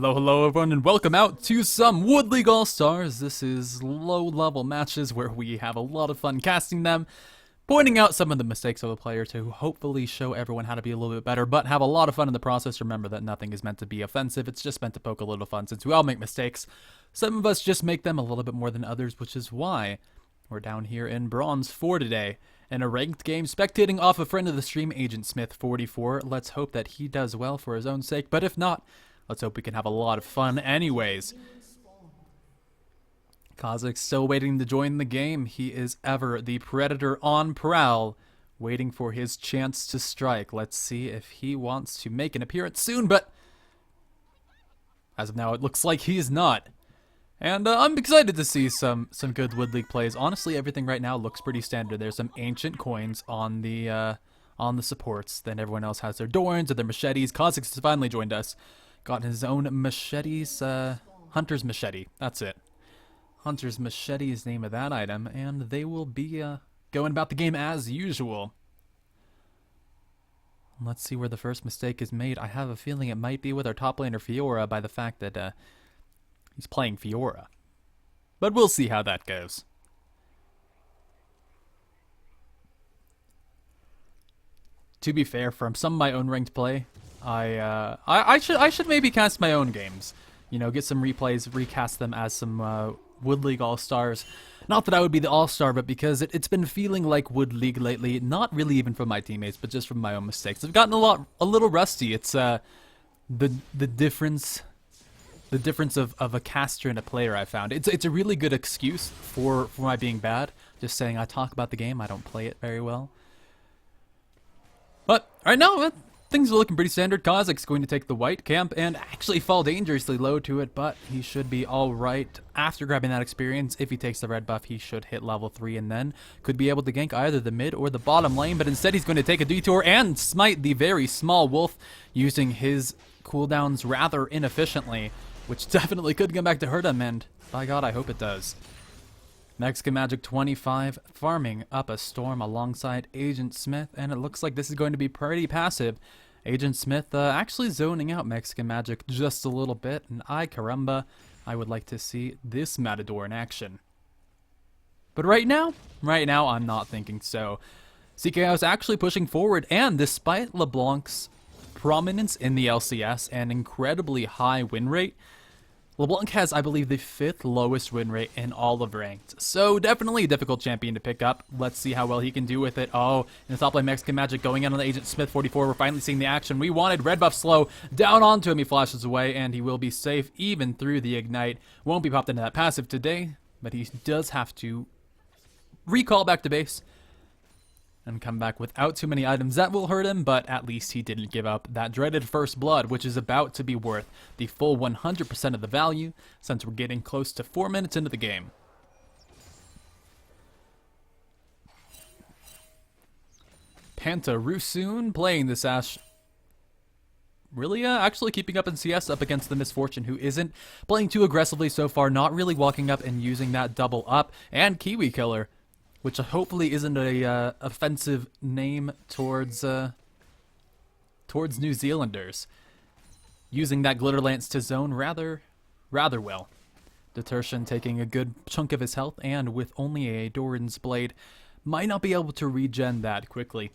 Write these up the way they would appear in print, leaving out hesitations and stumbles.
Hello everyone, and welcome out to some Wood League All-Stars. This is low-level matches where we have a lot of fun casting them, pointing out some of the mistakes of a player to hopefully show everyone how to be a little bit better, but have a lot of fun in the process. Remember that nothing is meant to be offensive, it's just meant to poke a little fun since we all make mistakes. Some of us just make them a little bit more than others, which is why we're down here in Bronze 4 today. In a ranked game, spectating off a friend of the stream, Agent Smith 44. Let's hope that he does well for his own sake, but if not, let's hope we can have a lot of fun anyways. Kazak's still waiting to join the game. He is ever the predator on prowl, waiting for his chance to strike. Let's see if he wants to make an appearance soon, but as of now, it looks like he is not. And I'm excited to see some good Wood League plays. Honestly, everything right now looks pretty standard. There's some ancient coins on the supports. Then everyone else has their Dorns or their machetes. Kazak's has finally joined us. Got his own machetes, Hunter's Machete. That's it. Hunter's Machete is the name of that item, and they will be going about the game as usual. Let's see where the first mistake is made. I have a feeling it might be with our top laner Fiora by the fact that he's playing Fiora. But we'll see how that goes. To be fair, from some of my own ranked play, I should maybe cast my own games. You know, get some replays, recast them as some Wood League All-Stars. Not that I would be the All-Star, but because it's been feeling like Wood League lately. Not really even from my teammates, but just from my own mistakes. I've gotten a little rusty. It's the difference of a caster and a player, I found. It's a really good excuse for my being bad. Just saying I talk about the game, I don't play it very well. But right now, things are looking pretty standard. Kazak's going to take the white camp and actually fall dangerously low to it, but he should be alright after grabbing that experience. If he takes the red buff, he should hit level 3 and then could be able to gank either the mid or the bottom lane, but instead he's going to take a detour and smite the very small wolf using his cooldowns rather inefficiently, which definitely could come back to hurt him, and by God, I hope it does. Mexican Magic 25 farming up a storm alongside Agent Smith, and it looks like this is going to be pretty passive. Agent Smith actually zoning out Mexican Magic just a little bit, and caramba, I would like to see this Matador in action. But right now I'm not thinking so. CKO is actually pushing forward, and despite LeBlanc's prominence in the LCS and incredibly high win rate, LeBlanc has, I believe, the 5th lowest win rate in all of ranked. So definitely a difficult champion to pick up. Let's see how well he can do with it. Oh, in the top lane, Mexican Magic going in on the Agent Smith 44. We're finally seeing the action. We wanted red buff slow down onto him. He flashes away, and he will be safe even through the ignite. Won't be popped into that passive today, but he does have to recall back to base and come back without too many items. That will hurt him, but at least he didn't give up that dreaded first blood, which is about to be worth the full 100% of the value, since we're getting close to 4 minutes into the game. Panta Rusoon playing this Ashe. Really, actually keeping up in CS up against the Misfortune, who isn't playing too aggressively so far, not really walking up and using that double up, and Kiwi Killer, which hopefully isn't a offensive name towards New Zealanders. Using that Glitter Lance to zone rather well. Detertion taking a good chunk of his health, and with only a Doran's Blade, might not be able to regen that quickly.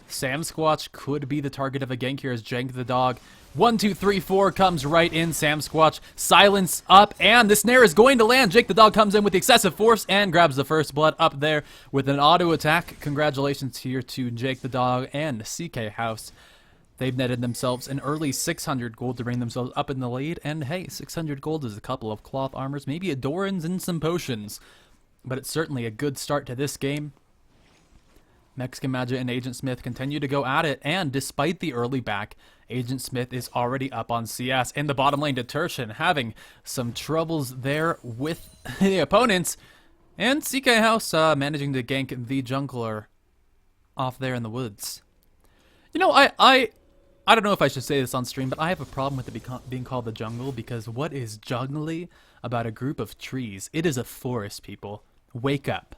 Sam Squatch could be the target of a gank here as Jank the Dog. 1, 2, 3, 4 comes right in. Sam Squatch, silence up, and the snare is going to land. Jake the Dog comes in with the excessive force and grabs the first blood up there with an auto attack. Congratulations here to Jake the Dog and CK House. They've netted themselves an early 600 gold to bring themselves up in the lead, and hey, 600 gold is a couple of cloth armors, maybe a Doran's and some potions. But it's certainly a good start to this game. Mexican Magic and Agent Smith continue to go at it, and despite the early back, Agent Smith is already up on CS. In the bottom lane, Detertion having some troubles there with the opponents, and CK House managing to gank the jungler off there in the woods. You know, I don't know if I should say this on stream, but I have a problem with it being called the jungle, because what is jungly about a group of trees? It is a forest, people. Wake up.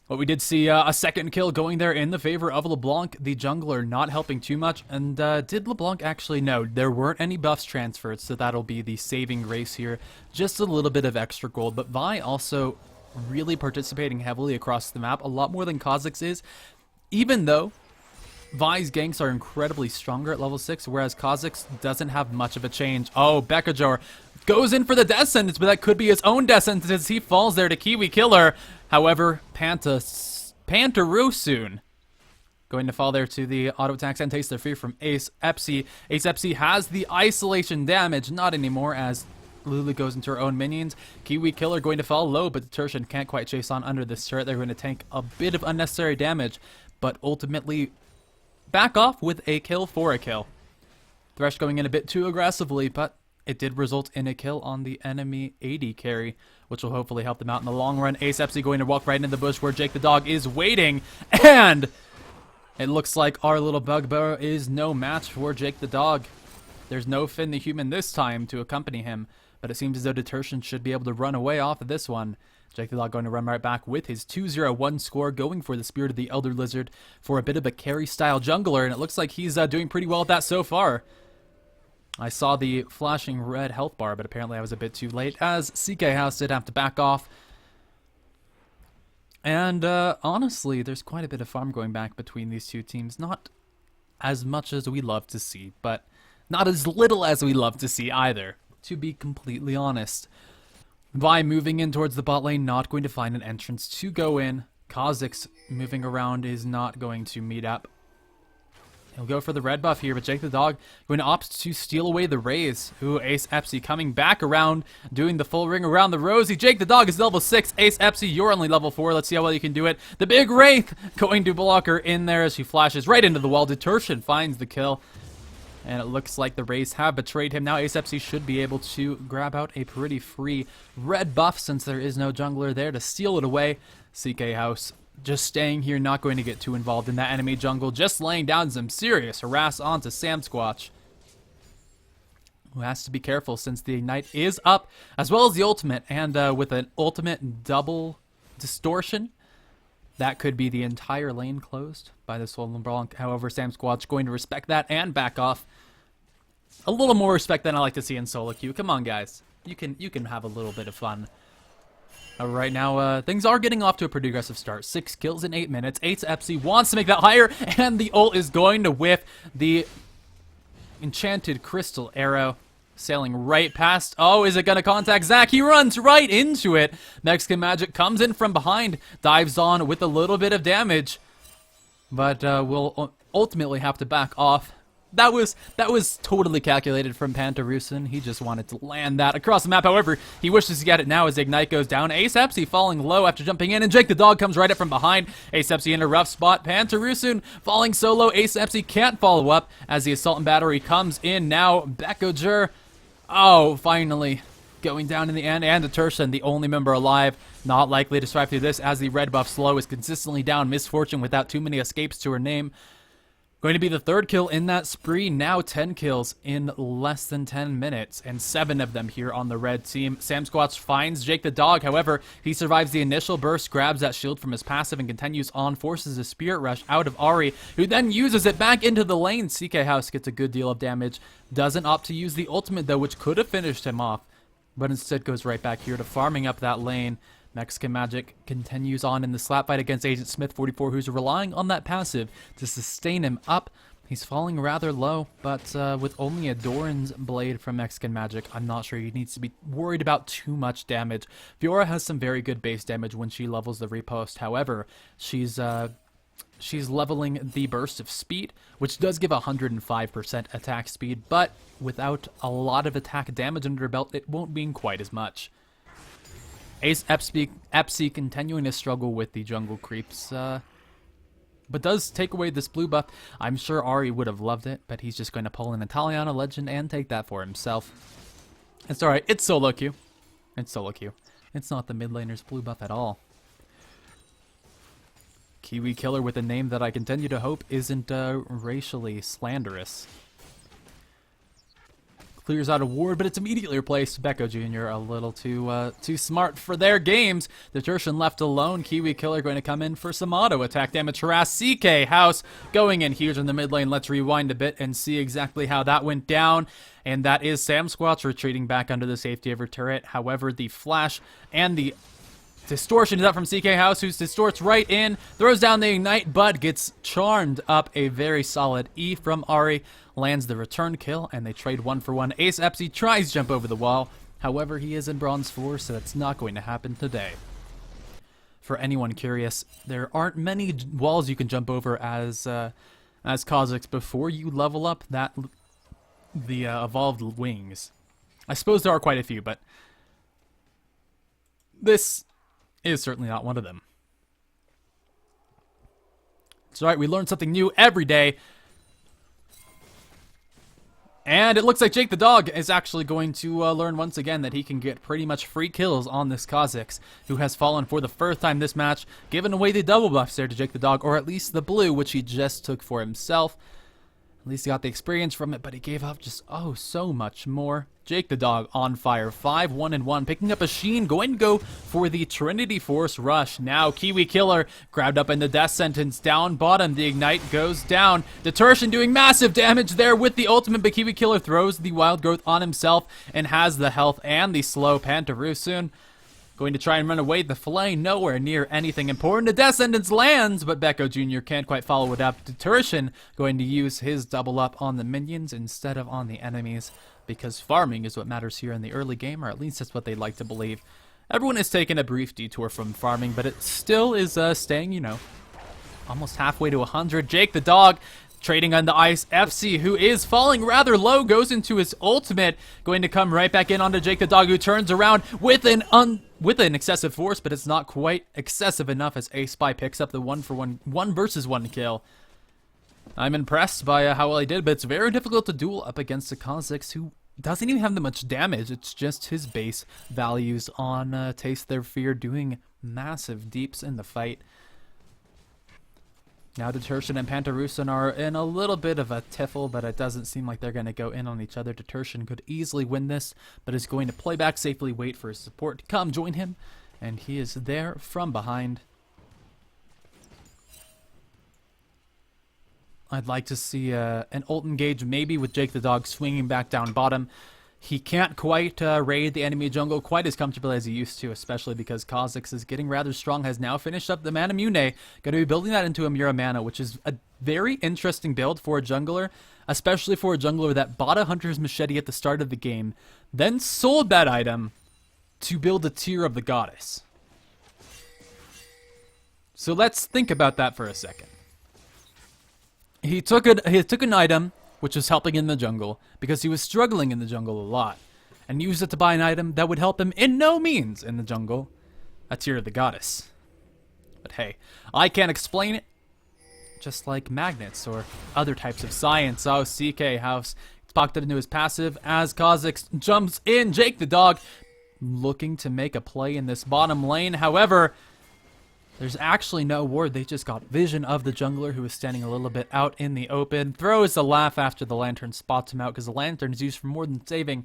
But we did see a second kill going there in the favor of LeBlanc, the jungler, not helping too much. And did LeBlanc actually? No, there weren't any buffs transferred, so that'll be the saving grace here. Just a little bit of extra gold. But Vi also really participating heavily across the map, a lot more than Kha'Zix is. Even though Vi's ganks are incredibly stronger at level 6, whereas Kha'Zix doesn't have much of a change. Oh, Bekajor goes in for the death sentence, but that could be his own death sentence as he falls there to Kiwi Killer. However, Pantarusun going to fall there to the auto attacks and taste their fear from Ace Epsi. Ace Epsi has the isolation damage, not anymore as Lulu goes into her own minions. Kiwi Killer going to fall low, but the Tertian can't quite chase on under this turret. They're going to tank a bit of unnecessary damage, but ultimately back off with a kill for a kill. Thresh going in a bit too aggressively, but it did result in a kill on the enemy AD carry, which will hopefully help them out in the long run. Ace Epsi going to walk right into the bush where Jake the dog is waiting, and it looks like our little bugbear is no match for Jake the dog. There's no Finn the human this time to accompany him, but it seems as though Detersion should be able to run away off of this one. Jake the Dog going to run right back with his 2-0-1 score, going for the Spirit of the Elder Lizard for a bit of a carry-style jungler, and it looks like he's doing pretty well with that so far. I saw the flashing red health bar, but apparently I was a bit too late, as CK House did have to back off. And honestly, there's quite a bit of farm going back between these two teams. Not as much as we love to see, but not as little as we love to see either, to be completely honest. Vi moving in towards the bot lane, not going to find an entrance to go in. Kha'Zix moving around is not going to meet up. He'll go for the red buff here, but Jake the Dog going to opt to steal away the Raze. Ooh, Ace Epsi coming back around, doing the full ring around the Rosie. Jake the Dog is level 6. Ace Epsi, you're only level 4. Let's see how well you can do it. The big Wraith going to block her in there as she flashes right into the wall. Detersion finds the kill. And it looks like the Raze have betrayed him. Now Ace Epsi should be able to grab out a pretty free red buff since there is no jungler there to steal it away. CK House just staying here, not going to get too involved in that enemy jungle, just laying down some serious harass onto Sam Squatch, who has to be careful since the Ignite is up, as well as the ultimate, and with an ultimate double distortion, that could be the entire lane closed by the Swollen Blanc. However, Sam Squatch going to respect that and back off. A little more respect than I like to see in solo queue. Come on, guys. You can have a little bit of fun. Right now, things are getting off to a pretty aggressive start. 6 kills in 8 minutes. Ace Epsi wants to make that higher, and the ult is going to whiff the enchanted crystal arrow. Sailing right past. Oh, is it going to contact Zach? He runs right into it. Mexican Magic comes in from behind, dives on with a little bit of damage, but will ultimately have to back off. That was totally calculated from Pantarusun. He just wanted to land that across the map. However, he wishes to get it now as Ignite goes down. Ace Epsi falling low after jumping in, and Jake the Dog comes right up from behind. Ace Epsi in a rough spot. Pantarusun falling solo. Ace Epsi can't follow up as the Assault and Battery comes in now. Bekajur, oh, finally going down in the end, and Detersion, the only member alive, not likely to survive through this as the red buff slow is consistently down. Misfortune without too many escapes to her name. Going to be the third kill in that spree. Now 10 kills in less than 10 minutes, and 7 of them here on the red team. Sam Squatch finds Jake the Dog. However, he survives the initial burst, grabs that shield from his passive, and continues on, forces a Spirit Rush out of Ari, who then uses it back into the lane. CK House gets a good deal of damage. Doesn't opt to use the ultimate, though, which could have finished him off, but instead goes right back here to farming up that lane. Mexican Magic continues on in the slap fight against Agent Smith 44, who's relying on that passive to sustain him up. He's falling rather low, but with only a Doran's Blade from Mexican Magic, I'm not sure he needs to be worried about too much damage. Fiora has some very good base damage when she levels the riposte. However, she's leveling the burst of speed, which does give 105% attack speed, but without a lot of attack damage under her belt, it won't mean quite as much. Ace Epsi continuing to struggle with the jungle creeps, but does take away this blue buff. I'm sure Ari would have loved it, but he's just going to pull an Italiana Legend and take that for himself. It's alright, it's solo queue. It's solo queue. It's not the mid laner's blue buff at all. Kiwi Killer with a name that I continue to hope isn't racially slanderous. clears out a ward, but it's immediately replaced. Becco Jr. a little too smart for their games. The Tertian left alone. Kiwi Killer going to come in for some auto attack damage. Harass CK House going in huge in the mid lane. Let's rewind a bit and see exactly how that went down. And that is Sam Squatch retreating back under the safety of her turret. However, the flash and the distortion is up from CK House, who distorts right in, throws down the ignite, but gets charmed up. A very solid E from Ari, lands the return kill, and they trade 1-for-1. Ace Epsi tries to jump over the wall. However, he is in bronze 4, so that's not going to happen today. For anyone curious, there aren't many walls you can jump over as Kha'Zix before you level up the evolved wings. I suppose there are quite a few, but this is certainly not one of them. That's right, we learn something new every day. And it looks like Jake the Dog is actually going to learn once again that he can get pretty much free kills on this Kha'Zix, who has fallen for the first time this match, giving away the double buffs there to Jake the Dog, or at least the blue, which he just took for himself. At least he got the experience from it, but he gave up just, oh, so much more. Jake the Dog on fire, 5-1-1, picking up a Sheen, going to go for the Trinity Force rush. Now Kiwi Killer grabbed up in the death sentence, down bottom, the ignite goes down. Detertion doing massive damage there with the ultimate, but Kiwi Killer throws the wild growth on himself and has the health and the slow Pantarusun. Going to try and run away. The Flay nowhere near anything important. The Death Sentence lands, but Becco Jr. can't quite follow it up. Detertion going to use his double up on the minions instead of on the enemies, because farming is what matters here in the early game, or at least that's what they like to believe. Everyone has taken a brief detour from farming, but it still is staying, you know, almost halfway to 100. Jake the Dog trading on the ice. FC, who is falling rather low, goes into his ultimate, going to come right back in onto Jake the Dog, who turns around with an excessive force, but it's not quite excessive enough as Ace Spy picks up the 1 versus 1 kill. I'm impressed by how well he did, but it's very difficult to duel up against a Kha'Zix who doesn't even have that much damage. It's just his base values on Taste Their Fear doing massive deeps in the fight. Now Detertion and Pantarusun are in a little bit of a tiffle, but it doesn't seem like they're going to go in on each other. Detertion could easily win this, but is going to play back safely, wait for his support to come join him, and he is there from behind. I'd like to see an ult engage, maybe with Jake the Dog swinging back down bottom. He can't quite raid the enemy jungle quite as comfortably as he used to, especially because Kha'Zix is getting rather strong, has now finished up the Mana Mune, going to be building that into a Mira Mana, which is a very interesting build for a jungler, especially for a jungler that bought a Hunter's Machete at the start of the game, then sold that item to build a tier of the Goddess. So let's think about that for a second. He took an item which was helping in the jungle, because he was struggling in the jungle a lot, and used it to buy an item that would help him in no means in the jungle, a tier of the Goddess. But hey, I can't explain it, just like magnets or other types of science. Oh, CK House, it's pocketed into his passive as Kha'Zix jumps in. Jake the Dog looking to make a play in this bottom lane. However, there's actually no ward. They just got vision of the jungler, who is standing a little bit out in the open. Throws a laugh after the lantern spots him out, because the lantern is used for more than saving.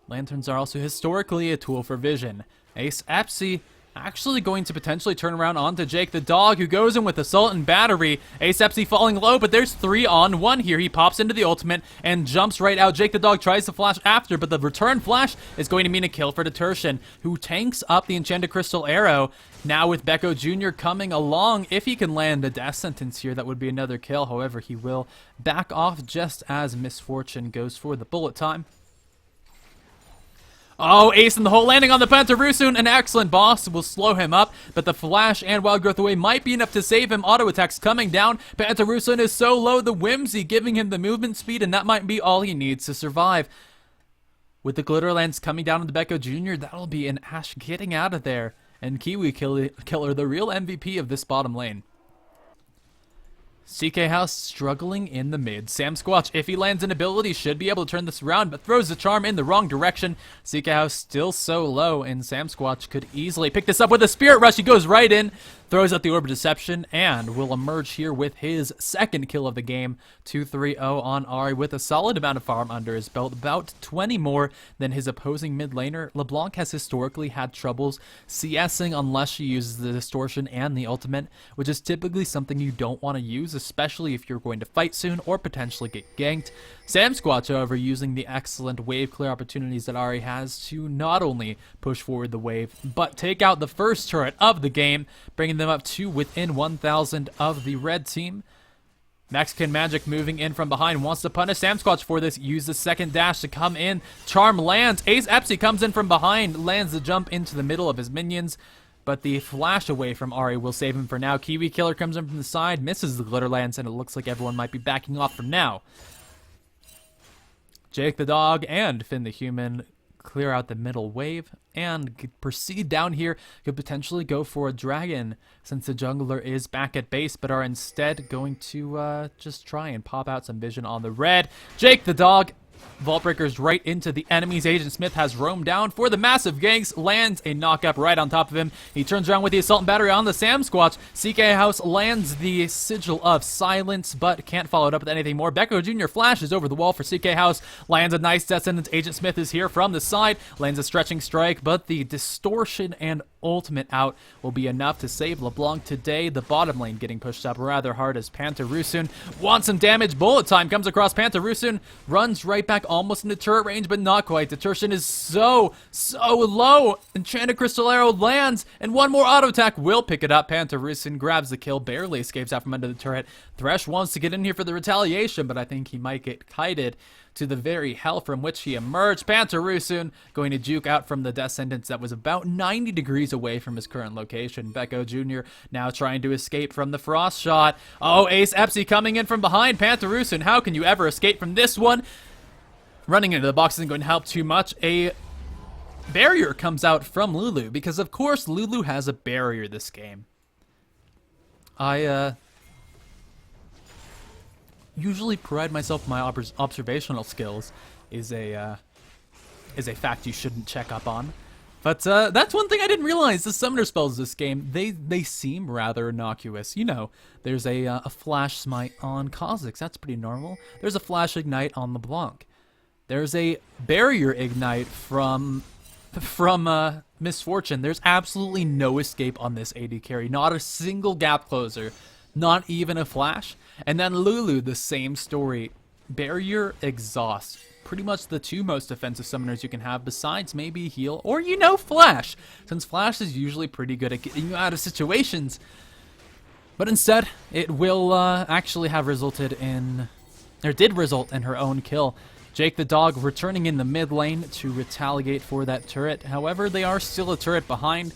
Lanterns are also historically a tool for vision. Ace Epsi actually going to potentially turn around onto Jake the Dog, who goes in with Assault and Battery. Ace Epsi falling low, but there's 3-on-1 here. He pops into the ultimate and jumps right out. Jake the Dog tries to flash after, but the return flash is going to mean a kill for Detertion, who tanks up the Enchanted Crystal Arrow. Now with Becco Jr. coming along, if he can land a death sentence here, that would be another kill. However, he will back off just as Misfortune goes for the bullet time. Oh, Ace in the hole, landing on the Pantarusun. An excellent boss will slow him up, but the flash and wild growth away might be enough to save him. Auto attacks coming down. Pantarusun is so low, the Whimsy giving him the movement speed, and that might be all he needs to survive. With the Glitter Lance coming down on the Becco Jr., that'll be an Ashe getting out of there. And Kiwi Killer, the real MVP of this bottom lane. CK House struggling in the mid. Sam Squatch, if he lands an ability, should be able to turn this around, but throws the charm in the wrong direction. CK House still so low, and Sam Squatch could easily pick this up with a Spirit Rush. He goes right in, throws out the Orb of Deception and will emerge here with his second kill of the game. 2-3-0 on Ahri with a solid amount of farm under his belt, about 20 more than his opposing mid laner. LeBlanc has historically had troubles CSing unless she uses the distortion and the ultimate, which is typically something you don't want to use, especially if you're going to fight soon or potentially get ganked. Sam Squatch, however, using the excellent wave clear opportunities that Ahri has to not only push forward the wave, but take out the first turret of the game, bringing them up to within 1,000 of the red team. Mexican Magic moving in from behind, wants to punish Sam Squatch for this, use the second dash to come in. Charm lands, Ace Epsi comes in from behind, lands the jump into the middle of his minions, but the flash away from Ahri will save him for now. Kiwi Killer comes in from the side, misses the glitter lance, and it looks like everyone might be backing off for now. Jake the dog and Finn the human clear out the middle wave and proceed down here. Could potentially go for a dragon since the jungler is back at base, but are instead going to just try and pop out some vision on the red. Jake the dog, Vault Breakers right into the enemies. Agent Smith has roamed down for the massive ganks, lands a knock-up right on top of him. He turns around with the Assault and Battery on the Sam Squatch. CK House lands the Sigil of Silence, but can't follow it up with anything more. Becco Jr. flashes over the wall for CK House, lands a nice death sentence. Agent Smith is here from the side, lands a stretching strike, but the distortion and ultimate out will be enough to save LeBlanc today. The bottom lane getting pushed up rather hard as Pantarusun wants some damage. Bullet time comes across Pantarusun, runs right back almost into turret range, but not quite. Detertion is so low. Enchanted Crystal Arrow lands, and one more auto attack will pick it up. Pantarusun grabs the kill, barely escapes out from under the turret. Thresh wants to get in here for the retaliation, but I think he might get kited to the very hell from which he emerged. Pantarusun going to juke out from the death sentence that was about 90 degrees away from his current location. Becco Jr. now trying to escape from the frost shot. Oh, Ace Epsi coming in from behind. Pantarusun, how can you ever escape from this one? Running into the box isn't going to help too much. A barrier comes out from Lulu, because of course Lulu has a barrier this game. I usually pride myself on my observational skills, is a fact you shouldn't check up on. But that's one thing I didn't realize. The summoner spells this game, they seem rather innocuous. You know, there's a flash smite on Kha'Zix, that's pretty normal. There's a flash ignite on LeBlanc. There's a barrier ignite from Misfortune. There's absolutely no escape on this AD carry. Not a single gap closer. Not even a flash. And then Lulu, the same story. Barrier, exhaust. Pretty much the two most offensive summoners you can have, besides maybe heal or, you know, flash. Since flash is usually pretty good at getting you out of situations. But instead, it will actually have resulted in, or did result in her own kill. Jake the dog returning in the mid lane to retaliate for that turret. However, they are still a turret behind.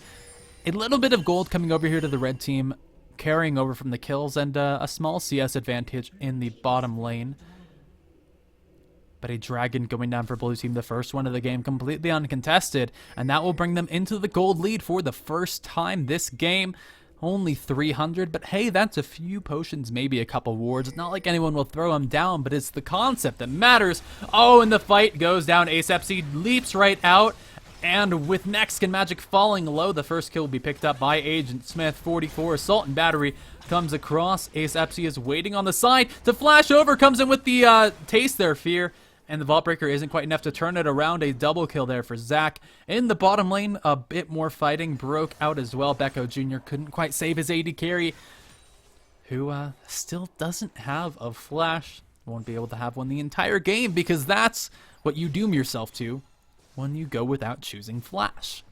A little bit of gold coming over here to the red team, carrying over from the kills, and a small CS advantage in the bottom lane. But a dragon going down for blue team, the first one of the game, completely uncontested, and that will bring them into the gold lead for the first time this game. Only 300, but hey, that's a few potions, maybe a couple wards. It's not like anyone will throw him down, but it's the concept that matters. Oh, and the fight goes down. Ace Epsi leaps right out, and with Mexican Magic falling low, the first kill will be picked up by Agent Smith. 44 Assault and Battery comes across. Ace Epsi is waiting on the side to flash over, comes in with the Taste Their Fear. And the Vault Breaker isn't quite enough to turn it around. A double kill there for Zach. In the bottom lane, a bit more fighting broke out as well. Becco Jr. couldn't quite save his AD carry, who still doesn't have a flash. Won't be able to have one the entire game, because that's what you doom yourself to when you go without choosing flash.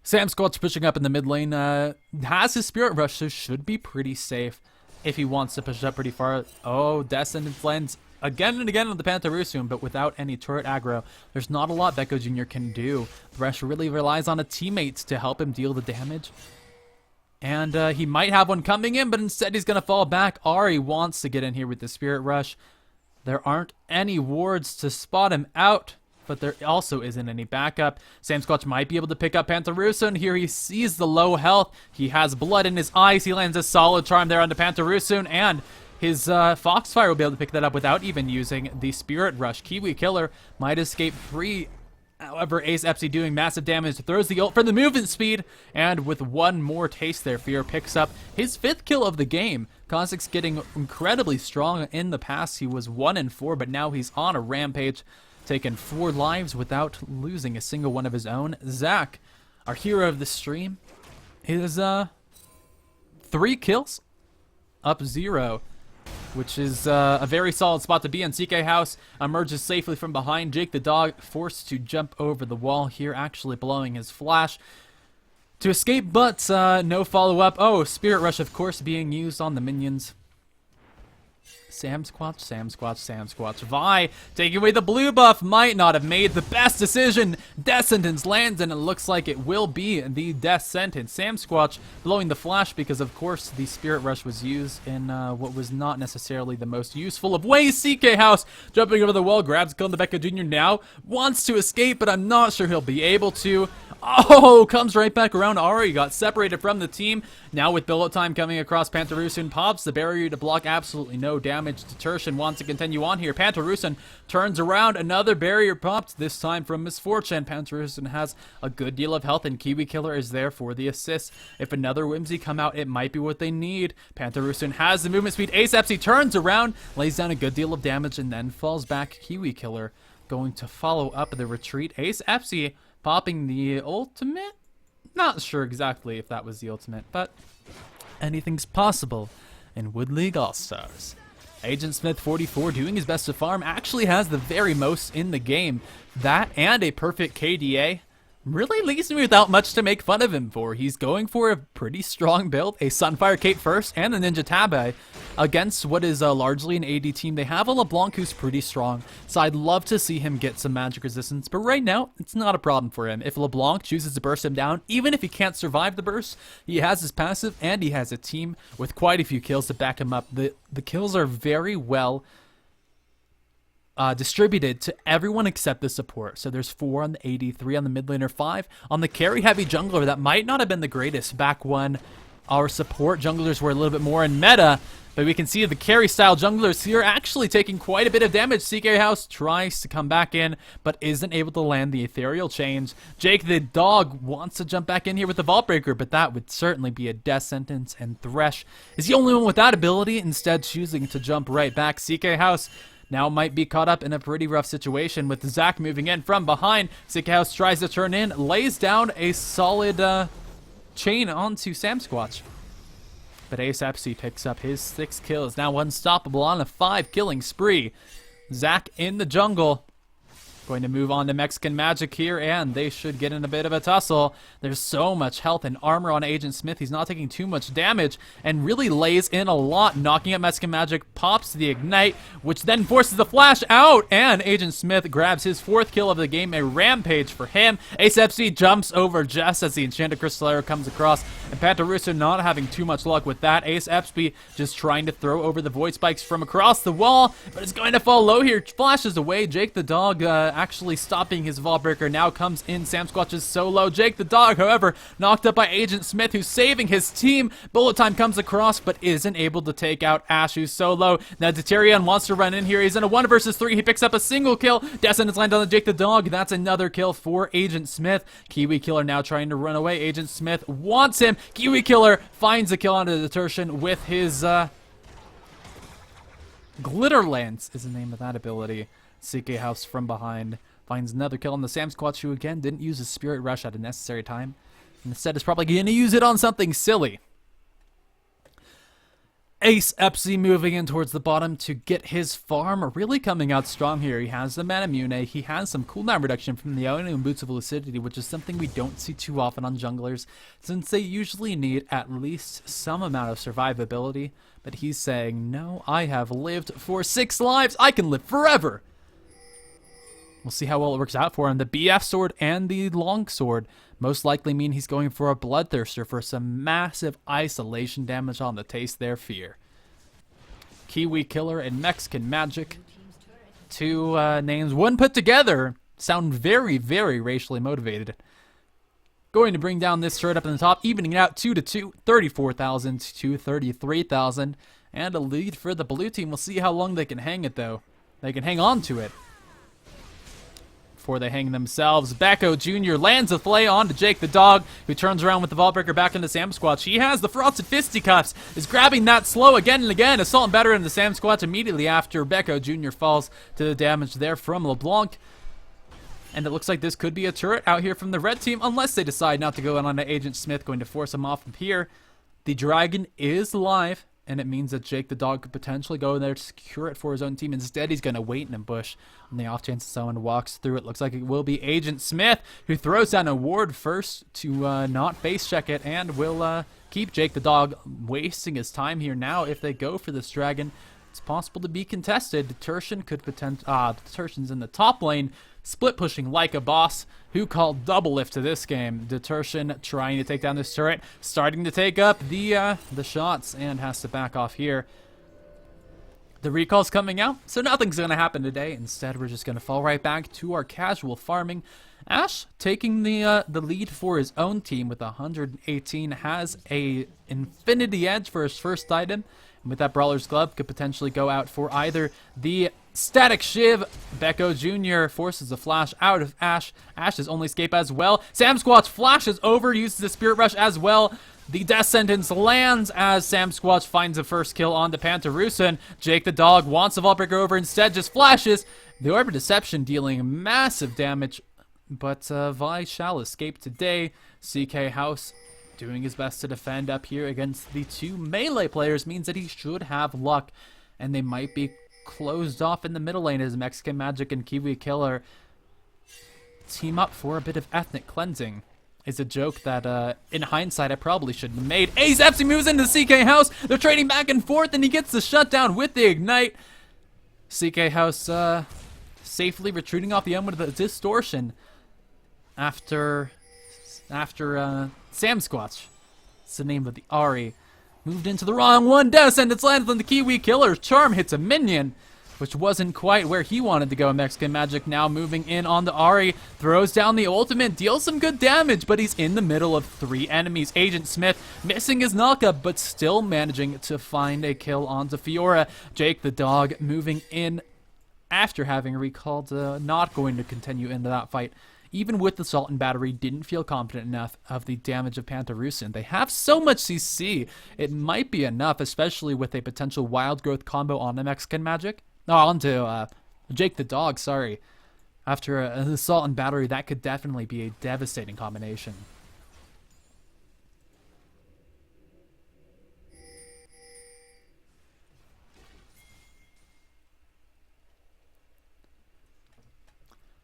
Sam Squatch pushing up in the mid lane. Has his Spirit Rush, so should be pretty safe if he wants to push it up pretty far. Oh, Descendant lands again and again on the Pantarusun, but without any turret aggro. There's not a lot Becco Jr. can do. Thresh really relies on a teammate to help him deal the damage. And he might have one coming in, but instead he's going to fall back. Ahri wants to get in here with the Spirit Rush. There aren't any wards to spot him out, but there also isn't any backup. Sam Squatch might be able to pick up Pantarusun. Here he sees the low health. He has blood in his eyes. He lands a solid charm there onto Pantarusun, and his Foxfire will be able to pick that up without even using the Spirit Rush. Kiwi Killer might escape free However, Ace Epsi doing massive damage, throws the ult for the movement speed, and with one more taste there, Fiora picks up his 5th kill of the game. Kozik's getting incredibly strong. In the past, he was 1-4, but now he's on a rampage, taking 4 lives without losing a single one of his own. Zach, our hero of the stream, is 3 kills, up 0. Which is a very solid spot to be in. CK House emerges safely from behind. Jake the dog forced to jump over the wall here, actually blowing his flash to escape, but no follow-up. Oh, Spirit Rush, of course, being used on the minions. Sam Squatch, Sam Squatch, Sam Squatch. Vi taking away the blue buff, might not have made the best decision. Death sentence lands, and it looks like it will be the death sentence. Sam Squatch blowing the flash because, of course, the Spirit Rush was used in what was not necessarily the most useful of ways. CK House jumping over the wall, grabs Kill Becca Jr. now, wants to escape, but I'm not sure he'll be able to. Oh, comes right back around. Ari got separated from the team. Now with Billet Time coming across, Pantarusan pops the barrier to block. Absolutely no damage to Tertian. Wants to continue on here. Pantarusan turns around. Another barrier popped, this time from Misfortune. Pantarusan has a good deal of health, and Kiwi Killer is there for the assist. If another Whimsy come out, it might be what they need. Pantarusan has the movement speed. Ace Epsi turns around, lays down a good deal of damage, and then falls back. Kiwi Killer going to follow up the retreat. Ace Epsi popping the ultimate? Not sure exactly if that was the ultimate, but anything's possible in Wood League All-Stars. Agent Smith 44 doing his best to farm, actually has the very most in the game. That and a perfect KDA really leaves me without much to make fun of him for. He's going for a pretty strong build, a Sunfire Cape first and the Ninja Tabi against what is largely an AD team. They have a LeBlanc who's pretty strong, so I'd love to see him get some magic resistance, but right now, it's not a problem for him. If LeBlanc chooses to burst him down, even if he can't survive the burst, he has his passive and he has a team with quite a few kills to back him up. The kills are very well distributed to everyone except the support. So there's 4 on the AD, 3 on the mid laner, 5 on the carry heavy jungler. That might not have been the greatest back when our support junglers were a little bit more in meta, but we can see the carry style junglers here actually taking quite a bit of damage. CK House tries to come back in, but isn't able to land the ethereal change. Jake the dog wants to jump back in here with the Vault Breaker, but that would certainly be a death sentence, and Thresh is the only one with that ability, instead choosing to jump right back. CK House now might be caught up in a pretty rough situation with Zach moving in from behind. CK House tries to turn in, lays down a solid chain onto Sam Squatch. But Ace Epsi picks up his 6 kills, now unstoppable on a 5 killing spree. Zach in the jungle. Going to move on to Mexican Magic here, and they should get in a bit of a tussle. There's so much health and armor on Agent Smith. He's not taking too much damage and really lays in a lot. Knocking up Mexican Magic, pops the Ignite, which then forces the flash out, and Agent Smith grabs his 4th kill of the game. A rampage for him. Ace Epsi jumps over just as the Enchanted Crystal Arrow comes across, and Pantarusa not having too much luck with that. Ace Epsi just trying to throw over the Void Spikes from across the wall, but it's going to fall low here. Flashes away. Jake the dog actually stopping his Vault Breaker. Now comes in Sam Squatch's solo. Jake the dog, however, knocked up by Agent Smith, who's saving his team. Bullet Time comes across, but isn't able to take out Ash, who's solo. Now Deuterion wants to run in here. He's in a 1 versus 3. He picks up a single kill. Death Sentence land on the Jake the dog. That's another kill for Agent Smith. Kiwi Killer now trying to run away. Agent Smith wants him. Kiwi Killer finds a kill onto the Tertian with his Glitter Lance is the name of that ability. CK House from behind finds another kill on the Sam Squatch, who again didn't use his Spirit Rush at a necessary time. Instead is probably going to use it on something silly. Ace Epsi moving in towards the bottom to get his farm, really coming out strong here. He has the Manamune, he has some cooldown reduction from the Ionia and Boots of Lucidity, which is something we don't see too often on junglers, since they usually need at least some amount of survivability. But he's saying, no, I have lived for 6 lives, I can live forever! We'll see how well it works out for him. The BF sword and the long sword most likely mean he's going for a Bloodthirster for some massive isolation damage on the Taste Their Fear. Kiwi Killer and Mexican Magic. 2 names, one put together, sound very, very racially motivated. Going to bring down this turret up in the top, evening it out 2-2, 34,000 to 33,000. And a lead for the blue team. We'll see how long they can hang it, though. They can hang on to it. before they hang themselves. Becco Jr. lands a flay onto Jake the Dog, who turns around with the Vault Breaker back into Sam Squatch. He has the Frosted Fisticuffs, is grabbing that slow again and again. Assault and Battery into Sam Squatch immediately after Becco Jr. falls to the damage there from LeBlanc. And it looks like this could be a turret out here from the red team, unless they decide not to go in on Agent Smith, going to force him off from here. The Dragon is live, and it means that Jake the Dog could potentially go in there to secure it for his own team. Instead, he's going to wait in a bush on the off chance someone walks through it. Looks like it will be Agent Smith, who throws down a ward first to not base check it, and will keep Jake the Dog wasting his time here. Now, if they go for this Dragon, it's possible to be contested. Detertion could Detertion's in the top lane, split pushing like a boss. Who called double lift to this game? Detertion trying to take down this turret, starting to take up the shots, and has to back off here. The recall's coming out, so nothing's going to happen today. Instead, we're just going to fall right back to our casual farming. Ash taking the lead for his own team with 118, has a Infinity Edge for his first item. And with that Brawler's Glove, could potentially go out for either the Static Shiv. Becco Jr. forces a flash out of Ash. Ash's only escape as well. Sam Squatch flashes over, uses the Spirit Rush as well. The Death Sentence lands as Sam Squatch finds a first kill on the Pantarusan. Jake the Dog wants the Vault Breaker over, instead just flashes. The Orb of Deception dealing massive damage, but Vi shall escape today. CK House doing his best to defend up here against the two melee players means that he should have luck, and they might be closed off in the middle lane as Mexican Magic and Kiwi Killer team up for a bit of ethnic cleansing. It's a joke that, in hindsight, I probably shouldn't have made. Ace Epsi moves into CK House. They're trading back and forth, and he gets the shutdown with the Ignite. CK House safely retreating off the end with the Distortion after Sam Squatch. It's the name of the Ari. Moved into the wrong one. Death Sentence lands on the Kiwi Killer. Charm hits a minion, which wasn't quite where he wanted to go. Mexican Magic now moving in on the Ari. Throws down the ultimate. Deals some good damage, but he's in the middle of 3 enemies. Agent Smith missing his knockup, but still managing to find a kill onto Fiora. Jake the Dog moving in after having recalled. Not going to continue into that fight. Even with the Assault and Battery, didn't feel confident enough of the damage of Pantarusan. They have so much CC, it might be enough, especially with a potential Wild Growth combo on the Mexican Magic. Oh, onto Jake the Dog, sorry. After an Assault and Battery, that could definitely be a devastating combination.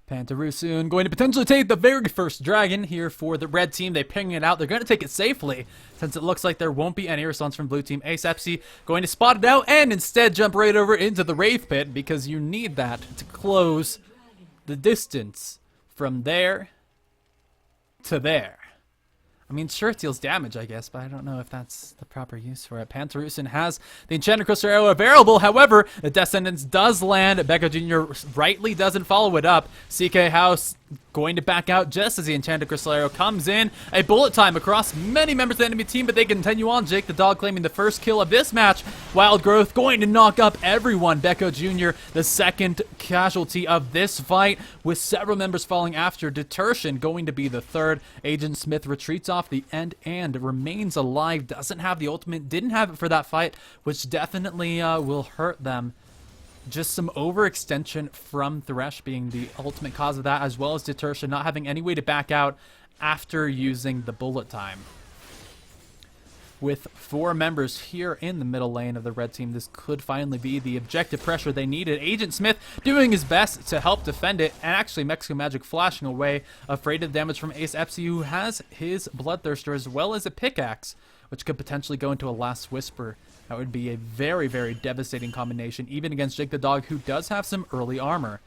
Pantarusan going to potentially take the very first dragon here for the red team. They ping it out. They're going to take it safely since it looks like there won't be any response from blue team. Ace Epsi going to spot it out and instead jump right over into the Wraith Pit because you need that to close the distance from there to there. I mean, sure, it deals damage, I guess, but I don't know if that's the proper use for it. Pantarusan has the Enchanted Crystal Arrow available. However, the Death Sentence does land. Becco Jr. rightly doesn't follow it up. CK House going to back out just as the Enchanted Crystal Arrow comes in. A bullet time across many members of the enemy team, but they continue on. Jake the Dog claiming the first kill of this match. Wild Growth going to knock up everyone. Becco Jr. the second casualty of this fight, with several members falling after. Detertion going to be the third. Agent Smith retreats off the end and remains alive. Doesn't have the ultimate, didn't have it for that fight, which definitely will hurt them. Just some overextension from Thresh being the ultimate cause of that, as well as Detertion not having any way to back out after using the bullet time. With 4 members here in the middle lane of the red team, this could finally be the objective pressure they needed. Agent Smith doing his best to help defend it, and actually Mexican Magic flashing away, afraid of damage from Ace Epsi, who has his Bloodthirster as well as a pickaxe, which could potentially go into a Last Whisper. That would be a very, very devastating combination, even against Jake the Dog, who does have some early armor.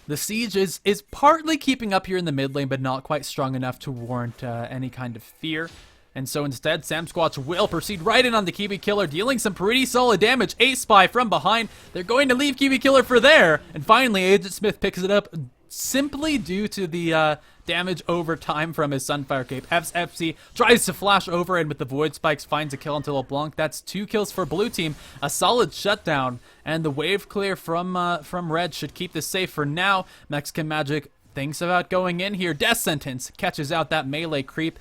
The siege is partly keeping up here in the mid lane, but not quite strong enough to warrant any kind of fear. And so instead, Sam Squatch will proceed right in on the Kiwi Killer, dealing some pretty solid damage. Ace Spy from behind. They're going to leave Kiwi Killer for there. And finally, Agent Smith picks it up, simply due to the damage over time from his Sunfire Cape. FC tries to flash over and with the Void Spikes finds a kill onto LeBlanc. That's 2 kills for blue team, a solid shutdown, and the wave clear from red should keep this safe for now. Mexican Magic thinks about going in here. Death Sentence catches out that melee creep.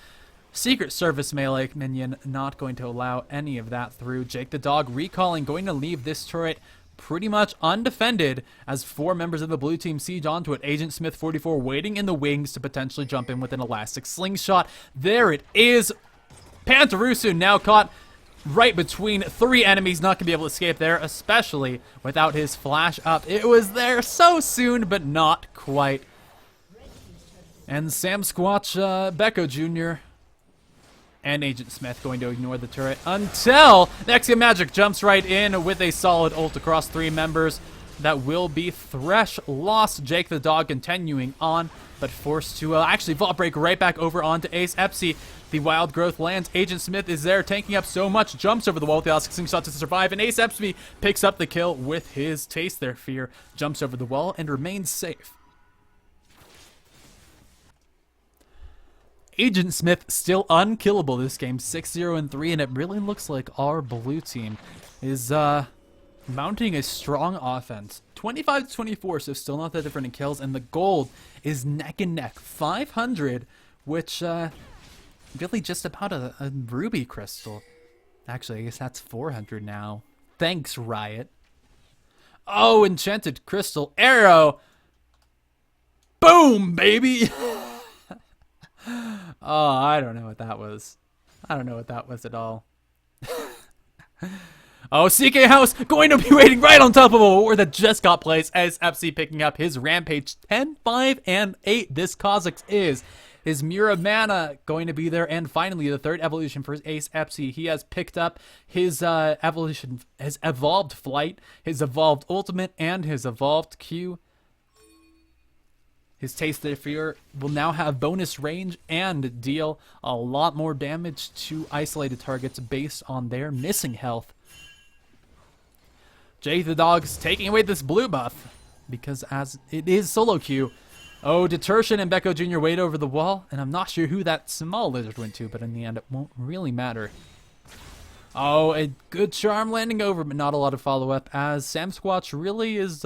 Secret Service melee minion not going to allow any of that through. Jake the Dog recalling, going to leave this turret pretty much undefended as 4 members of the blue team siege onto it. Agent Smith 44 waiting in the wings to potentially jump in with an elastic slingshot. There it is. Pantarusu now caught right between 3 enemies, not going to be able to escape there, especially without his flash up. It was there so soon, but not quite. And Sam Squatch, Becco Jr., and Agent Smith going to ignore the turret until Mexican Magic jumps right in with a solid ult across 3 members. That will be Thresh lost. Jake the Dog continuing on, but forced to actually Vault Break right back over onto Ace Epsi. The Wild Growth lands. Agent Smith is there, tanking up so much, jumps over the wall with the Elastic Slingshot to survive, and Ace Epsi picks up the kill with his Taste Their Fear, jumps over the wall, and remains safe. Agent Smith still unkillable this game, 6-0-3, and it really looks like our blue team is mounting a strong offense. 25-24, so still not that different in kills, and the gold is neck and neck, 500, which really just about a ruby crystal. Actually, I guess that's 400 now. Thanks, Riot. Oh, enchanted crystal arrow. Boom, baby. Oh, I don't know what that was. I don't know what that was at all. Oh, CK House going to be waiting right on top of a war that just got placed as FC picking up his Rampage 10, 5, and 8. This Kha'Zix is. His Muramana going to be there. And finally, the 3rd evolution for Ace Epsi. He has picked up his evolution, his evolved flight, his evolved ultimate, and his evolved Q. His Taste Their Fear will now have bonus range and deal a lot more damage to isolated targets based on their missing health. Jay the Dog's taking away this blue buff because as it is solo queue. Oh, Detertion and Becco Jr. wait over the wall, and I'm not sure who that small lizard went to, but in the end it won't really matter. Oh, a good charm landing over, but not a lot of follow-up as Sam Squatch really is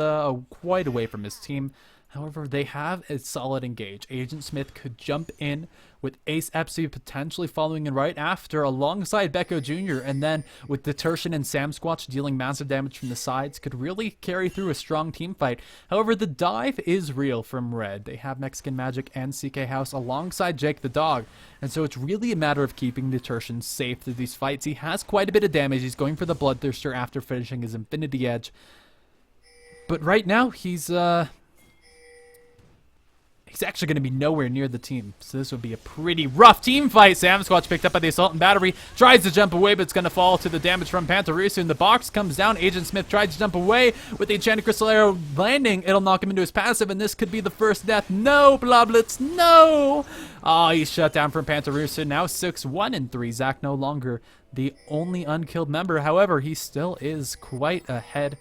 quite away from his team. However, they have a solid engage. Agent Smith could jump in with Ace Epsi potentially following in right after alongside Becco Jr. And then with Detertion and Sam Squatch dealing massive damage from the sides could really carry through a strong team fight. However, the dive is real from Red. They have Mexican Magic and CK House alongside Jake the Dog. And so it's really a matter of keeping Detertion safe through these fights. He has quite a bit of damage. He's going for the Bloodthirster after finishing his Infinity Edge. But right now, he's actually going to be nowhere near the team, so this would be a pretty rough team fight. Sam Squatch picked up by the Assault and Battery, tries to jump away, but it's going to fall to the damage from Pantarusu, and the box comes down. Agent Smith tried to jump away with the Enchanted Crystal Arrow landing. It'll knock him into his passive, and this could be the first death. No, Bloblitz, no! Oh, he's shut down from Pantarusu. Now 6-1-3. Zach no longer the only unkilled member. However, he still is quite ahead.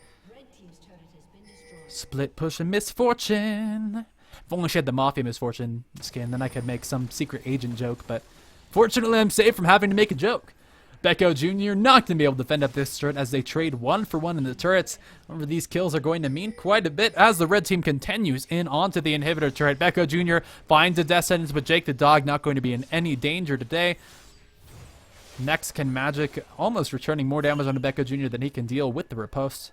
Split push and misfortune. If only she had the Mafia Misfortune skin, then I could make some secret agent joke, but fortunately I'm safe from having to make a joke. Becco Jr. not going to be able to defend up this turret as they trade 1-for-1 in the turrets. However, these kills are going to mean quite a bit as the red team continues in onto the inhibitor turret. Becco Jr. finds a death sentence, but Jake the Dog not going to be in any danger today. Mexican Magic almost returning more damage on Becco Jr. than he can deal with the riposte.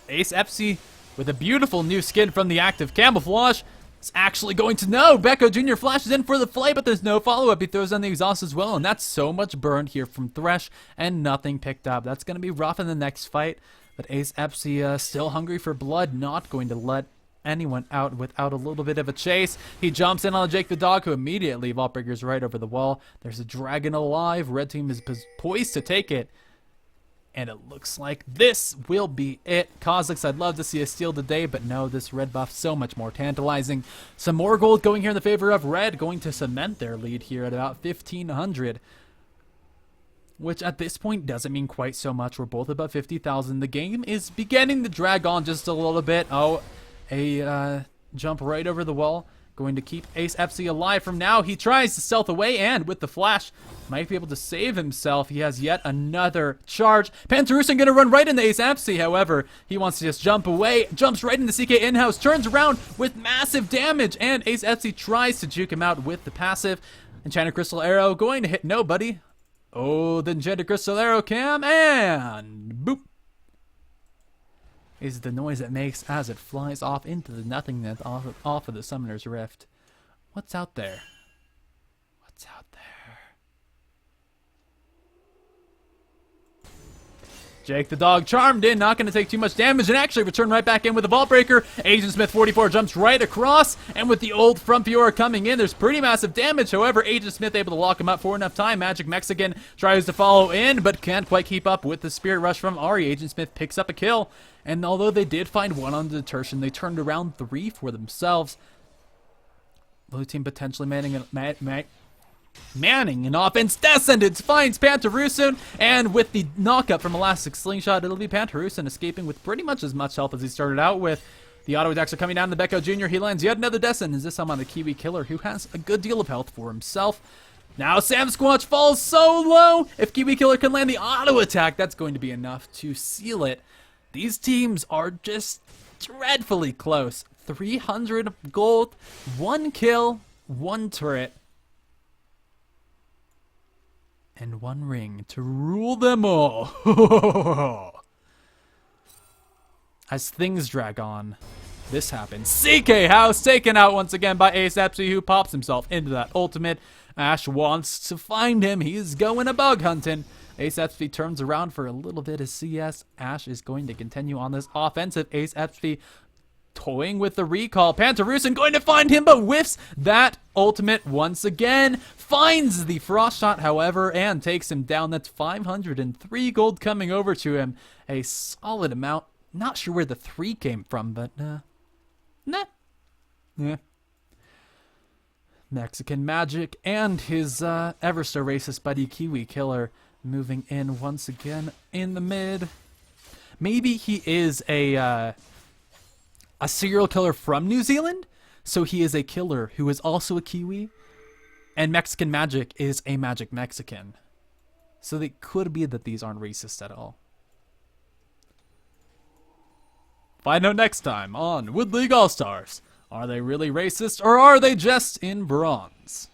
Ace Epsi with a beautiful new skin from the active camouflage. It's actually going to know. Becco Jr. flashes in for the flay, but there's no follow-up. He throws on the exhaust as well, and that's so much burned here from Thresh and nothing picked up. That's going to be rough in the next fight, but Ace Epsi still hungry for blood, not going to let anyone out without a little bit of a chase. He jumps in on Jake the Dog, who immediately Vault Breakers right over the wall. There's a dragon alive. Red team is poised to take it. And it looks like this will be it. Kha'Zix, I'd love to see a steal today, but no, this red buff so much more tantalizing. Some more gold going here in the favor of red, going to cement their lead here at about 1,500. Which at this point doesn't mean quite so much. We're both above 50,000. The game is beginning to drag on just a little bit. Oh, a jump right over the wall. Going to keep Ace FC alive from now. He tries to stealth away, and with the flash, might be able to save himself. He has yet another charge. Pantarusan going to run right into Ace FC, however. He wants to just jump away. Jumps right into CK in-house. Turns around with massive damage, and Ace FC tries to juke him out with the passive. Enchanted Crystal Arrow going to hit nobody. Oh, the Enchanted Crystal Arrow cam, and boop. Is the noise it makes as it flies off into the nothingness off of the Summoner's Rift. What's out there? What's out there? Jake the dog charmed in, not going to take too much damage, and actually return right back in with a Vault Breaker. Agent Smith 44 jumps right across, and with the ult from Fiora coming in, there's pretty massive damage. However, Agent Smith able to lock him up for enough time. Magic Mexican tries to follow in, but can't quite keep up with the Spirit Rush from Ari. Agent Smith picks up a kill, and although they did find one on the detertion, they turned around 3 for themselves. Blue team potentially manning an offense. Descendants finds Pantarusan, and with the knockup from Elastic Slingshot, it'll be Pantarusan escaping with pretty much as much health as he started out with. The auto attacks are coming down to Becco Jr. He lands yet another Descendant. Is this time on the Kiwi Killer, who has a good deal of health for himself. Now Sam Squatch falls so low. If Kiwi Killer can land the auto attack, that's going to be enough to seal it. These teams are just dreadfully close. 300 gold, 1 kill, 1 turret, and 1 ring to rule them all. As things drag on, this happens. CK House taken out once again by Ace Epsi, who pops himself into that ultimate. Ash wants to find him. He's going a bug hunting. Ace Epsi turns around for a little bit of CS. Ash is going to continue on this offensive. Ace Epsi toying with the recall. Pantarusan going to find him, but whiffs that ultimate once again. Finds the frost shot, however, and takes him down. That's 503 gold coming over to him. A solid amount. Not sure where the 3 came from, but nah. Yeah. Mexican Magic and his ever so racist buddy Kiwi Killer moving in once again in the mid. Maybe he is a serial killer from New Zealand, so he is a killer who is also a Kiwi, and Mexican Magic is a Magic Mexican. So it could be that these aren't racist at all. Find out next time on Wood League All-Stars. Are they really racist, or are they just in bronze?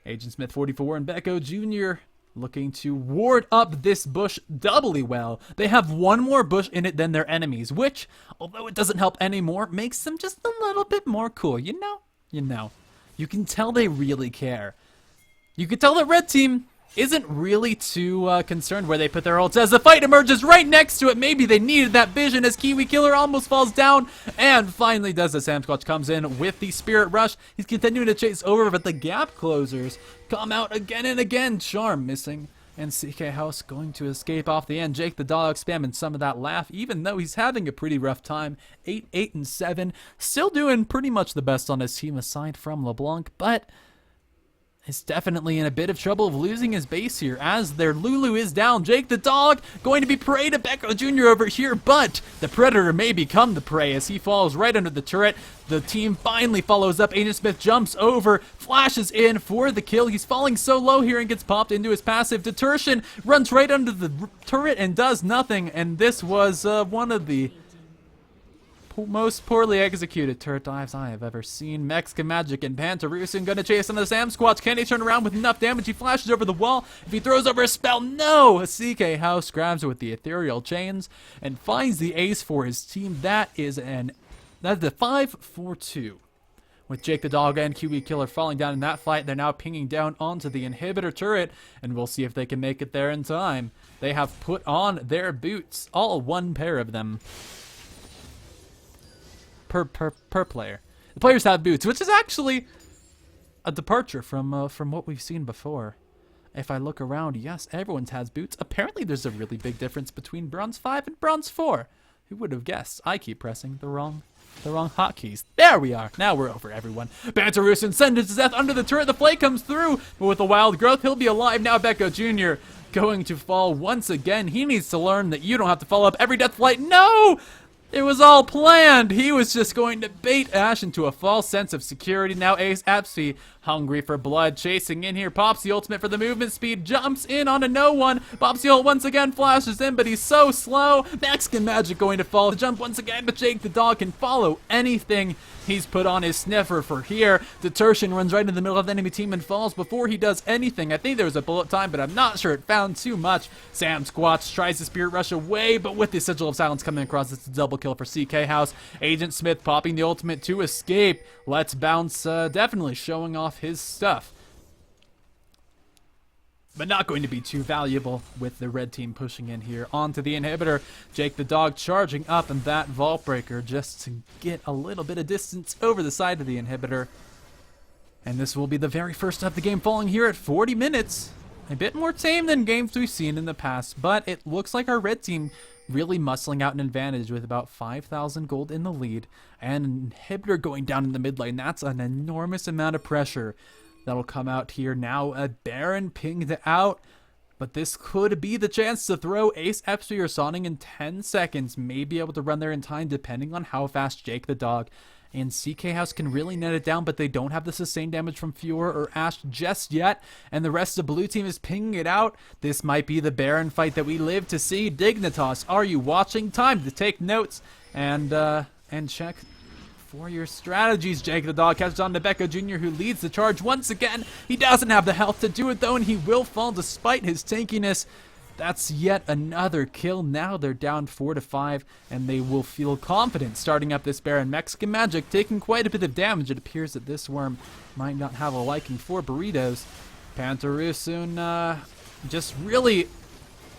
Agent Smith 44 and Becco Jr. looking to ward up this bush doubly well. They have 1 more bush in it than their enemies, which, although it doesn't help anymore, makes them just a little bit more cool. You know. You can tell they really care. You can tell that red team isn't really too concerned where they put their ults. As the fight emerges right next to it, maybe they needed that vision as Kiwi Killer almost falls down and finally does as Sam Squatch comes in with the Spirit Rush. He's continuing to chase over, but the gap closers come out again and again. Charm missing, and CK House going to escape off the end. Jake the dog spamming some of that laugh, even though he's having a pretty rough time. 8, 8, and 7. Still doing pretty much the best on his team aside from LeBlanc, but is definitely in a bit of trouble of losing his base here as their Lulu is down. Jake the dog going to be prey to Becco Jr. over here, but the Predator may become the prey as he falls right under the turret. The team finally follows up. Agent Smith jumps over, flashes in for the kill. He's falling so low here and gets popped into his passive. Detertion runs right under the turret and does nothing, and this was one of the most poorly executed turret dives I have ever seen. Mexican Magic and Pantarusan gonna chase on the Sam Squatch. Can he turn around with enough damage? He flashes over the wall. If he throws over a spell, no! CK House grabs it with the ethereal chains and finds the ace for his team. That's the 5-4-2. With Jake the Dog and Kiwi Killer falling down in that fight, they're now pinging down onto the inhibitor turret, and we'll see if they can make it there in time. They have put on their boots, all 1 pair of them. Per player. The players have boots, which is actually a departure from what we've seen before. If I look around, yes, everyone has boots. Apparently there's a really big difference between Bronze 5 and Bronze 4. Who would have guessed? I keep pressing the wrong hotkeys. There we are. Now we're over, everyone. Pantarusan sends his death under the turret. The flay comes through, but with the wild growth, he'll be alive. Now Becco Jr. going to fall once again. He needs to learn that you don't have to follow up every death flight. No! It was all planned. He was just going to bait Ash into a false sense of security. Now Ace Epsy, hungry for blood, chasing in here. Pops the ultimate for the movement speed, jumps in onto no one. Pops the ult once again, flashes in, but he's so slow. Mexican Magic going to fall. The jump once again, but Jake the dog can follow anything he's put on his sniffer for here. Detertion runs right into the middle of the enemy team and falls before he does anything. I think there was a bullet time, but I'm not sure it found too much. Sam Squatch tries to Spirit Rush away, but with the Sigil of Silence coming across, it's a double kill for CK House. Agent Smith popping the ultimate to escape. Let's Bounce definitely showing off his stuff, but not going to be too valuable with the red team pushing in here onto the inhibitor. Jake the dog charging up and that vault breaker just to get a little bit of distance over the side of the inhibitor. And this will be the very first of the game falling here at 40 minutes. A bit more tame than games we've seen in the past, but it looks like our red team really muscling out an advantage with about 5,000 gold in the lead. And an inhibitor going down in the mid lane. That's an enormous amount of pressure that'll come out here. Now a Baron pinged out, but this could be the chance to throw Ace Epsy or Sonic in 10 seconds. May be able to run there in time depending on how fast Jake the dog and CK House can really net it down, but they don't have the sustained damage from Fiora or Ashe just yet, and the rest of the blue team is pinging it out. This might be the Baron fight that we live to see. Dignitas, are you watching? Time to take notes and check for your strategies. Jake the dog catches on to Becco Jr., who leads the charge once again. He doesn't have the health to do it though, and he will fall despite his tankiness. That's yet another kill. Now they're down 4-5, and they will feel confident starting up this Baron. Mexican Magic taking quite a bit of damage. It appears that this worm might not have a liking for burritos. Pantarusun just really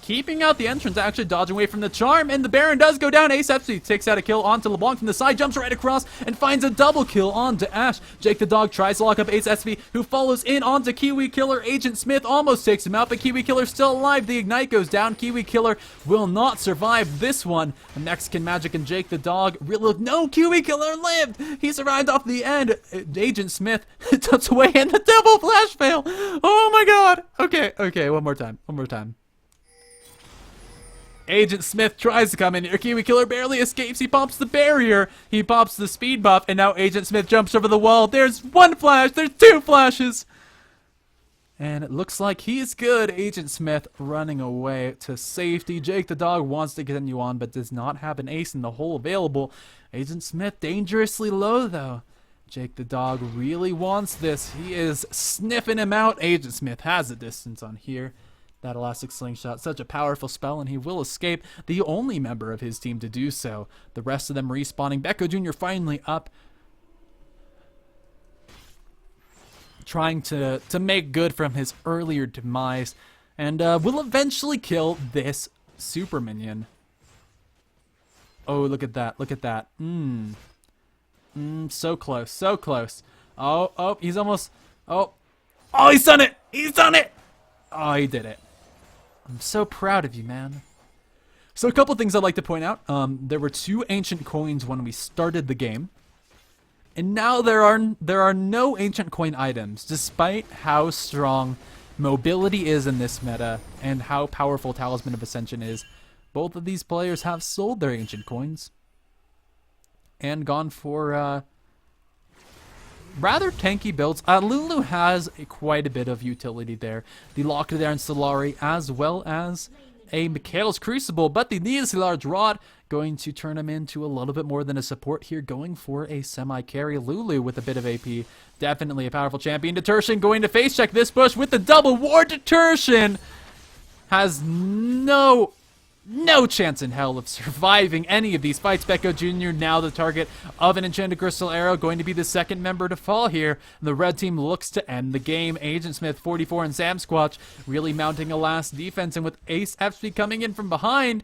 keeping out the entrance, actually dodging away from the charm, and the Baron does go down. Ace Epsy takes out a kill onto LeBlanc from the side, jumps right across, and finds a double kill onto Ashe. Jake the dog tries to lock up Ace Epsy, who follows in onto Kiwi Killer. Agent Smith almost takes him out, but Kiwi Killer's still alive. The Ignite goes down. Kiwi Killer will not survive this one. And Mexican Magic and Jake the dog really... No, Kiwi Killer lived! He survived off the end. Agent Smith tucks away, and the double flash fail! Oh my god! Okay, one more time. Agent Smith tries to come in here. Kiwi Killer barely escapes. He pops the barrier. He pops the speed buff. And now Agent Smith jumps over the wall. There's one flash. There's two flashes. And it looks like he's good. Agent Smith running away to safety. Jake the dog wants to continue on, but does not have an ace in the hole available. Agent Smith dangerously low, though. Jake the dog really wants this. He is sniffing him out. Agent Smith has the distance on here. That elastic slingshot, such a powerful spell, and he will escape, the only member of his team to do so. The rest of them respawning. Becco Jr. finally up, trying to make good from his earlier demise, and will eventually kill this super minion. Oh, look at that, so close. Oh, he's almost, oh, he's done it! Oh, he did it. I'm so proud of you, man. So a couple things I'd like to point out. There were 2 ancient coins when we started the game, and now there are no ancient coin items, despite how strong mobility is in this meta and how powerful Talisman of Ascension is. Both of these players have sold their ancient coins and gone for rather tanky builds. Lulu has quite a bit of utility there. The Lock of the Iron Stellari, as well as a Mikhail's Crucible, but the needlessly large rod going to turn him into a little bit more than a support here, going for a semi-carry. Lulu with a bit of AP, definitely a powerful champion. Detertion going to face check this bush with the double ward. Detertion has no chance in hell of surviving any of these fights. Becco Jr. now the target of an Enchanted Crystal Arrow, going to be the second member to fall here. The red team looks to end the game. Agent Smith, 44, and Sam Squatch really mounting a last defense, and with Ace Epsy coming in from behind,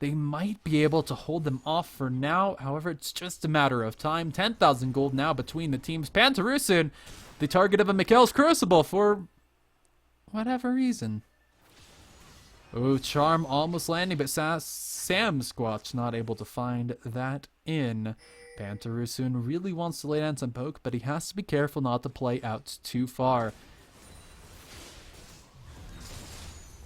they might be able to hold them off for now. However, it's just a matter of time. 10,000 gold now between the teams. Pantarusun, the target of a Mikhail's Crucible for whatever reason. Oh, charm almost landing, but Sam Squatch not able to find that in. Pantarusun really wants to lay down some poke, but he has to be careful not to play out too far.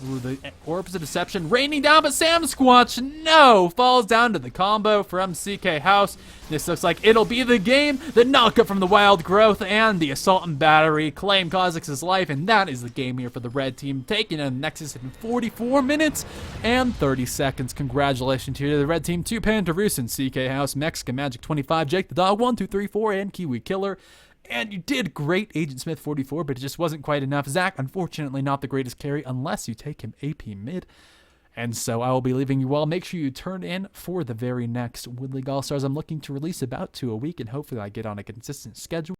Ooh, the Orbs of Deception raining down, but Sam Squatch, no, falls down to the combo from CK House. This looks like it'll be the game. The knockup from the Wild Growth and the Assault and Battery claim Kha'Zix's life, and that is the game here for the red team, taking a Nexus in 44 minutes and 30 seconds. Congratulations to the red team, to Pantarus and CK House, Mexican Magic 25, Jake the Dog 1, 2, 3, 4, and Kiwi Killer. And you did great, Agent Smith 44, but it just wasn't quite enough. Zach, unfortunately, not the greatest carry unless you take him AP mid. And so I will be leaving you all. Make sure you turn in for the very next Wood League All-Stars. I'm looking to release about 2 a week, and hopefully I get on a consistent schedule.